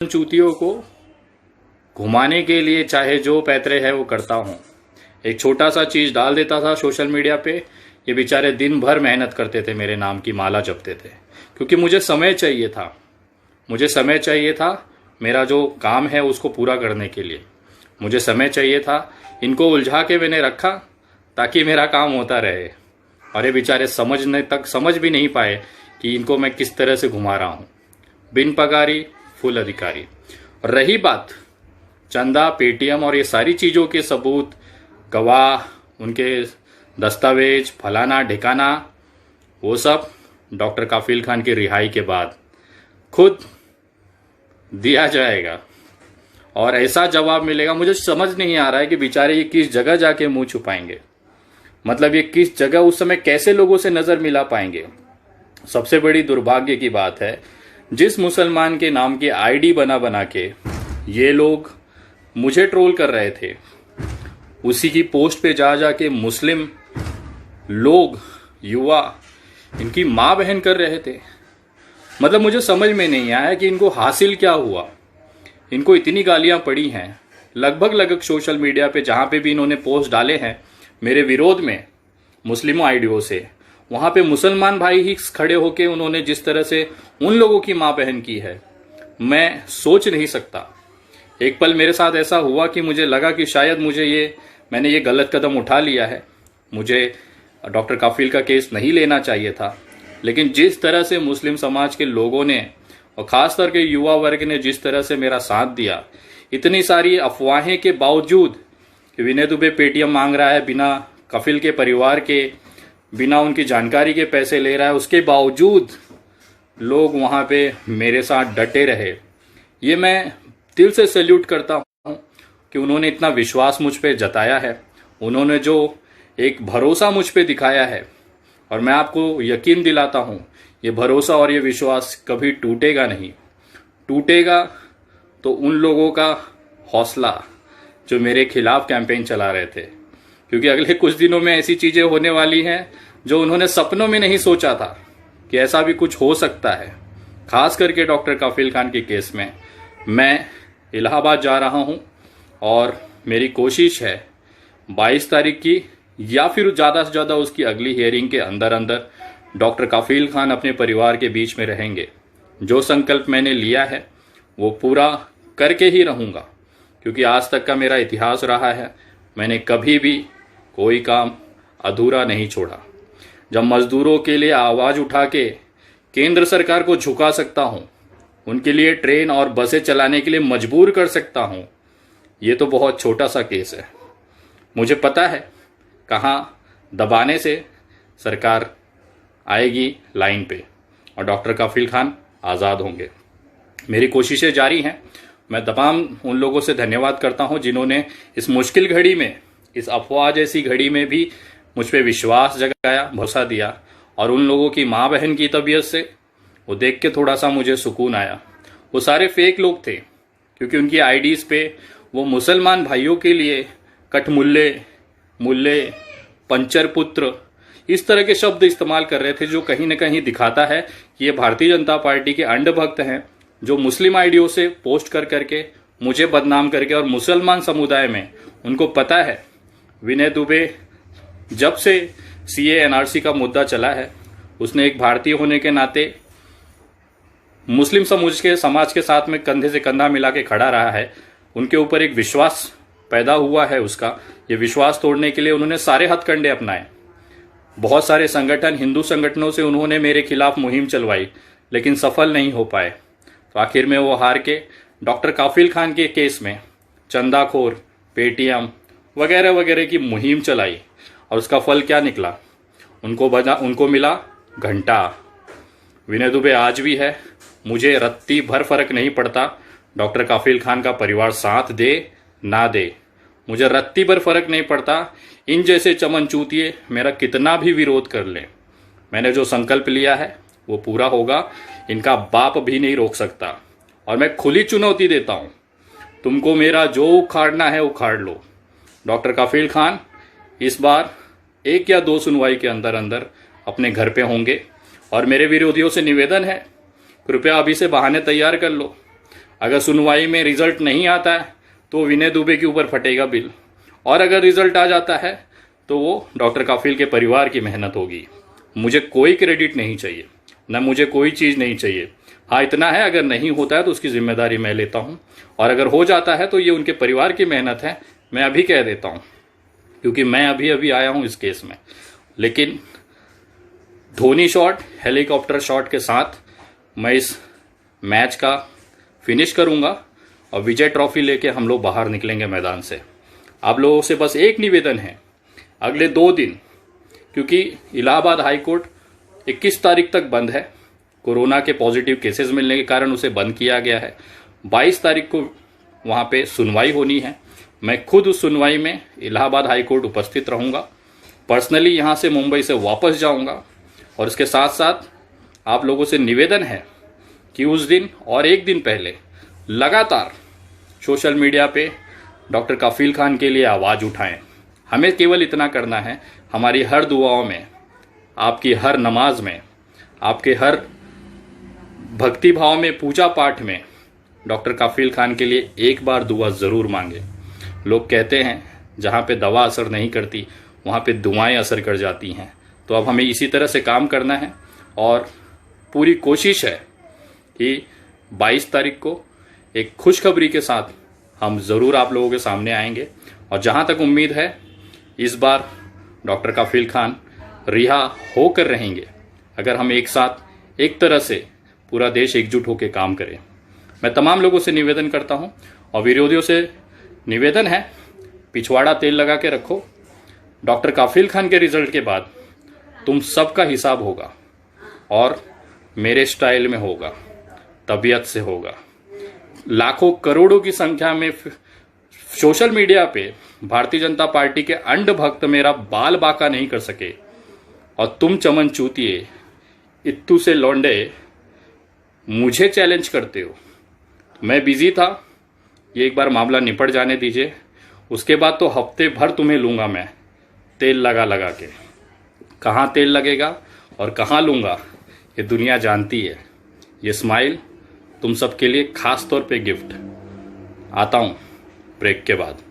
चूतियों को घुमाने के लिए चाहे जो पैतरे है वो करता हूँ। एक छोटा सा चीज डाल देता था सोशल मीडिया पे, ये बेचारे दिन भर मेहनत करते थे, मेरे नाम की माला जपते थे, क्योंकि मुझे समय चाहिए था। मुझे समय चाहिए था मेरा जो काम है उसको पूरा करने के लिए। मुझे समय चाहिए था, इनको उलझा के मैंने रखा ताकि मेरा काम होता रहे। और ये बेचारे समझ भी नहीं पाए कि इनको मैं किस तरह से घुमा रहा हूँ। बिन पगारी फुल अधिकारी। और रही बात चंदा, पेटीएम और ये सारी चीज़ों के सबूत, गवाह, उनके दस्तावेज, फलाना ढिकाना, वो सब डॉक्टर काफिल खान की रिहाई के बाद खुद दिया जाएगा और ऐसा जवाब मिलेगा। मुझे समझ नहीं आ रहा है कि बेचारे ये किस जगह जाके मुंह छुपाएंगे। मतलब ये किस जगह उस समय कैसे लोगों से नजर मिला पाएंगे। सबसे बड़ी दुर्भाग्य की बात है, जिस मुसलमान के नाम की आईडी बना के ये लोग मुझे ट्रोल कर रहे थे, उसी की पोस्ट पे जा जाके मुस्लिम लोग, युवा, इनकी मां बहन कर रहे थे। मतलब मुझे समझ में नहीं आया कि इनको हासिल क्या हुआ। इनको इतनी गालियां पड़ी हैं लगभग सोशल मीडिया पे, जहां पे भी इन्होंने पोस्ट डाले हैं मेरे विरोध में मुस्लिमों आईडियो से, वहां पे मुसलमान भाई ही खड़े होके उन्होंने जिस तरह से उन लोगों की मां बहन की है, मैं सोच नहीं सकता। एक पल मेरे साथ ऐसा हुआ कि मुझे लगा कि शायद मैंने ये गलत कदम उठा लिया है, मुझे डॉक्टर काफिल का केस नहीं लेना चाहिए था। लेकिन जिस तरह से मुस्लिम समाज के लोगों ने और खासतौर के युवा वर्ग ने जिस तरह से मेरा साथ दिया, इतनी सारी अफवाहें के बावजूद कि विनय दुबे पेटीएम मांग रहा है, बिना कफिल के परिवार के, बिना उनकी जानकारी के पैसे ले रहा है, उसके बावजूद लोग वहां पे मेरे साथ डटे रहे। ये मैं दिल से सैल्यूट करता हूं कि उन्होंने इतना विश्वास मुझ पे जताया है, उन्होंने जो एक भरोसा मुझ पे दिखाया है। और मैं आपको यकीन दिलाता हूं, ये भरोसा और ये विश्वास कभी टूटेगा नहीं। टूटेगा तो उन लोगों का हौसला जो मेरे खिलाफ कैंपेन चला रहे थे, क्योंकि अगले कुछ दिनों में ऐसी चीजें होने वाली हैं जो उन्होंने सपनों में नहीं सोचा था कि ऐसा भी कुछ हो सकता है। खास करके डॉक्टर काफिल खान के केस में मैं इलाहाबाद जा रहा हूं और मेरी कोशिश है 22 तारीख की या फिर ज्यादा से ज्यादा उसकी अगली हियरिंग के अंदर अंदर डॉक्टर काफिल खान अपने परिवार के बीच में रहेंगे। जो संकल्प मैंने लिया है वो पूरा करके ही रहूंगा, क्योंकि आज तक का मेरा इतिहास रहा है, मैंने कभी भी कोई काम अधूरा नहीं छोड़ा। जब मजदूरों के लिए आवाज उठा के केंद्र सरकार को झुका सकता हूं, उनके लिए ट्रेन और बसें चलाने के लिए मजबूर कर सकता हूं, ये तो बहुत छोटा सा केस है। मुझे पता है कहां दबाने से सरकार आएगी लाइन पे और डॉक्टर काफिल खान आजाद होंगे। मेरी कोशिशें जारी हैं। मैं तमाम उन लोगों से धन्यवाद करता हूं जिन्होंने इस मुश्किल घड़ी में, इस अफवाह जैसी घड़ी में भी मुझ पे विश्वास जगाया, भरोसा दिया। और उन लोगों की मां बहन की तबीयत से वो देख के थोड़ा सा मुझे सुकून आया। वो सारे फेक लोग थे, क्योंकि उनकी आईडीज पे वो मुसलमान भाइयों के लिए कठमुल्ले, मुल्ले, पंचर पुत्र, इस तरह के शब्द इस्तेमाल कर रहे थे, जो कहीं ना कहीं दिखाता है कि ये भारतीय जनता पार्टी के अंधभक्त हैं, जो मुस्लिम आईडियो से पोस्ट कर करके मुझे बदनाम करके, और मुसलमान समुदाय में उनको पता है विनय दुबे जब से सीए एनआरसी का मुद्दा चला है, उसने एक भारतीय होने के नाते मुस्लिम समाज के साथ में कंधे से कंधा मिला के खड़ा रहा है। उनके ऊपर एक विश्वास पैदा हुआ है, उसका ये विश्वास तोड़ने के लिए उन्होंने सारे हथकंडे अपनाए। बहुत सारे संगठन, हिंदू संगठनों से उन्होंने मेरे खिलाफ मुहिम चलवाई, लेकिन सफल नहीं हो पाए। तो आखिर में वो हार के डॉक्टर काफिल खान के केस में चंदाखोर, पेटीएम वगैरह वगैरह की मुहिम चलाई, और उसका फल क्या निकला? उनको मिला घंटा। विनय दुबे आज भी है, मुझे रत्ती भर फर्क नहीं पड़ता डॉक्टर काफिल खान का परिवार साथ दे ना दे, मुझे रत्ती भर फर्क नहीं पड़ता इन जैसे चमनचूतिए मेरा कितना भी विरोध कर ले। मैंने जो संकल्प लिया है वो पूरा होगा, इनका बाप भी नहीं रोक सकता। और मैं खुली चुनौती देता हूं, तुमको मेरा जो उखाड़ना है उखाड़ लो। डॉक्टर काफिल खान इस बार 1 या 2 सुनवाई के अंदर अंदर अपने घर पे होंगे। और मेरे विरोधियों से निवेदन है, कृपया अभी से बहाने तैयार कर लो। अगर सुनवाई में रिजल्ट नहीं आता है तो विनय दुबे के ऊपर फटेगा बिल, और अगर रिजल्ट आ जाता है तो वो डॉक्टर काफिल के परिवार की मेहनत होगी। मुझे कोई क्रेडिट नहीं चाहिए, न मुझे कोई चीज़ नहीं चाहिए। हाँ, इतना है, अगर नहीं होता है तो उसकी जिम्मेदारी मैं लेता हूँ, और अगर हो जाता है तो ये उनके परिवार की मेहनत है, मैं अभी कह देता हूँ, क्योंकि मैं अभी अभी आया हूँ इस केस में। लेकिन धोनी शॉट, हेलीकॉप्टर शॉट के साथ मैं इस मैच का फिनिश करूँगा और विजय ट्रॉफी लेके हम लोग बाहर निकलेंगे मैदान से। आप लोगों से बस एक निवेदन है, अगले 2 दिन, क्योंकि इलाहाबाद हाई कोर्ट 21 तारीख तक बंद है, कोरोना के पॉजिटिव केसेस मिलने के कारण उसे बंद किया गया है। 22 तारीख को वहाँ पे सुनवाई होनी है। मैं खुद उस सुनवाई में इलाहाबाद हाई कोर्ट उपस्थित रहूँगा। पर्सनली यहाँ से मुंबई से वापस जाऊँगा, और इसके साथ साथ आप लोगों से निवेदन है कि उस दिन और एक दिन पहले लगातार सोशल मीडिया पे डॉक्टर काफिल खान के लिए आवाज़ उठाएं। हमें केवल इतना करना है, हमारी हर दुआओं में, आपकी हर नमाज में, आपके हर भक्ति भाव में, पूजा पाठ में डॉक्टर काफिल खान के लिए एक बार दुआ ज़रूर मांगे। लोग कहते हैं जहाँ पे दवा असर नहीं करती वहाँ पे दुआएं असर कर जाती हैं। तो अब हमें इसी तरह से काम करना है, और पूरी कोशिश है कि 22 तारीख को एक खुशखबरी के साथ हम ज़रूर आप लोगों के सामने आएंगे। और जहाँ तक उम्मीद है, इस बार डॉक्टर काफिल खान रिहा होकर रहेंगे, अगर हम एक साथ एक तरह से पूरा देश एकजुट होकर काम करें। मैं तमाम लोगों से निवेदन करता हूं, और विरोधियों से निवेदन है, पिछवाड़ा तेल लगा के रखो। डॉक्टर काफिल खान के रिजल्ट के बाद तुम सबका हिसाब होगा, और मेरे स्टाइल में होगा, तबीयत से होगा। लाखों करोड़ों की संख्या में सोशल मीडिया पे भारतीय जनता पार्टी के अंध भक्त मेरा बाल बाका नहीं कर सके, और तुम चमन चूतिए इत्तू से लौंडे मुझे चैलेंज करते हो। मैं बिजी था, ये एक बार मामला निपट जाने दीजिए, उसके बाद तो हफ्ते भर तुम्हें लूंगा मैं तेल लगा लगा के। कहाँ तेल लगेगा और कहाँ लूंगा ये दुनिया जानती है। ये स्माइल तुम सबके लिए खास तौर पे गिफ्ट। आता हूँ ब्रेक के बाद।